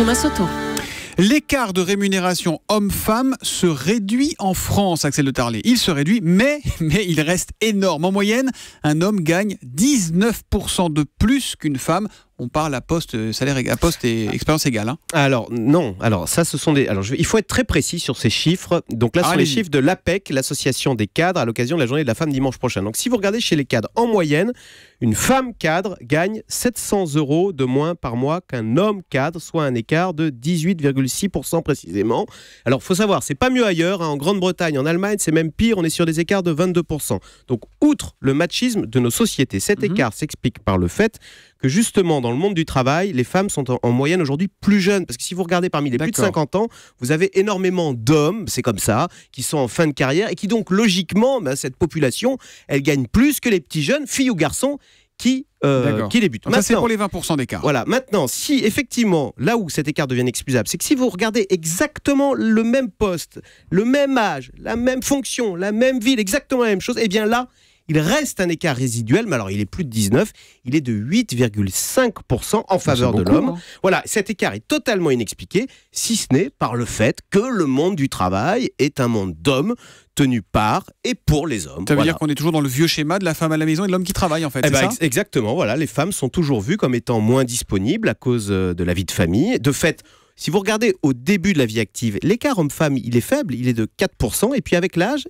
Thomas Soto. L'écart de rémunération homme-femme se réduit en France, Axel de Tarlet. Il se réduit, mais il reste énorme. En moyenne, un homme gagne 19% de plus qu'une femme. On parle à poste et expérience égale. Hein. Alors, non. Alors, ça, ce sont des. Alors, il faut être très précis sur ces chiffres. Donc là, ce sont les chiffres de l'APEC, l'association des cadres, à l'occasion de la journée de la femme dimanche prochain. Donc, si vous regardez chez les cadres, en moyenne, une femme cadre gagne 700 € de moins par mois qu'un homme cadre, soit un écart de 18,6% précisément. Alors, il faut savoir, c'est pas mieux ailleurs. Hein. En Grande-Bretagne, en Allemagne, c'est même pire. On est sur des écarts de 22%. Donc, outre le machisme de nos sociétés, cet écart s'explique par le fait que justement, dans le monde du travail, les femmes sont en moyenne aujourd'hui plus jeunes. Parce que si vous regardez parmi les plus de 50 ans, vous avez énormément d'hommes, c'est comme ça, qui sont en fin de carrière et qui donc, logiquement, cette population, elle gagne plus que les petits jeunes, filles ou garçons, qui débutent. Ça, c'est pour les 20% d'écart. Voilà. Maintenant, si effectivement, là où cet écart devient inexcusable, c'est que si vous regardez exactement le même poste, le même âge, la même fonction, la même ville, exactement la même chose, eh bien là, il reste un écart résiduel, mais alors il est plus de 19, il est de 8,5% en faveur de l'homme. Hein. Voilà, cet écart est totalement inexpliqué, si ce n'est par le fait que le monde du travail est un monde d'hommes tenu par et pour les hommes. Ça veut dire qu'on est toujours dans le vieux schéma de la femme à la maison et de l'homme qui travaille, en fait, c'est ça ? Exactement, voilà, les femmes sont toujours vues comme étant moins disponibles à cause de la vie de famille. De fait, si vous regardez au début de la vie active, l'écart homme-femme, il est faible, il est de 4%, et puis avec l'âge,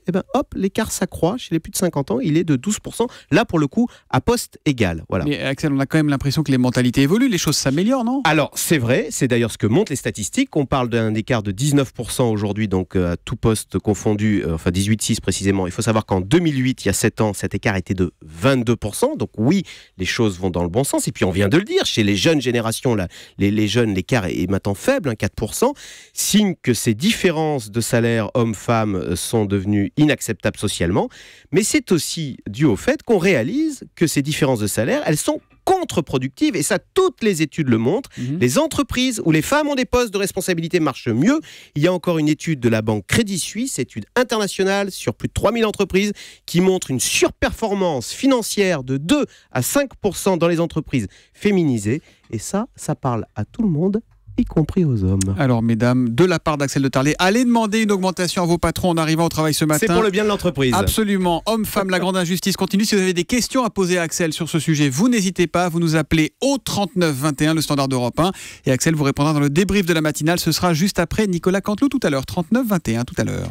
l'écart s'accroît, chez les plus de 50 ans, il est de 12%, là pour le coup, à poste égal. Voilà. Mais Axel, on a quand même l'impression que les mentalités évoluent, les choses s'améliorent, non ? Alors, c'est vrai, c'est d'ailleurs ce que montrent les statistiques, on parle d'un écart de 19% aujourd'hui, donc à tout poste confondu, 18,6 précisément. Il faut savoir qu'en 2008, il y a 7 ans, cet écart était de 22%, donc oui, les choses vont dans le bon sens, et puis on vient de le dire, chez les jeunes générations, là, les jeunes, l'écart est maintenant faible, 4%, signe que ces différences de salaire hommes-femmes sont devenues inacceptables socialement, mais c'est aussi dû au fait qu'on réalise que ces différences de salaire, elles sont contre-productives, et ça, toutes les études le montrent. Les entreprises où les femmes ont des postes de responsabilité marchent mieux. Il y a encore une étude de la banque Crédit Suisse, étude internationale sur plus de 3000 entreprises, qui montre une surperformance financière de 2 à 5% dans les entreprises féminisées, et ça parle à tout le monde, y compris aux hommes. Alors, mesdames, de la part d'Axel de Tarlet, allez demander une augmentation à vos patrons en arrivant au travail ce matin. C'est pour le bien de l'entreprise. Absolument. Homme-femme, la grande injustice continue. Si vous avez des questions à poser à Axel sur ce sujet, vous n'hésitez pas, vous nous appelez au 39 21, le standard d'Europe 1. Et Axel vous répondra dans le débrief de la matinale. Ce sera juste après Nicolas Canteloup tout à l'heure. 39 21 tout à l'heure.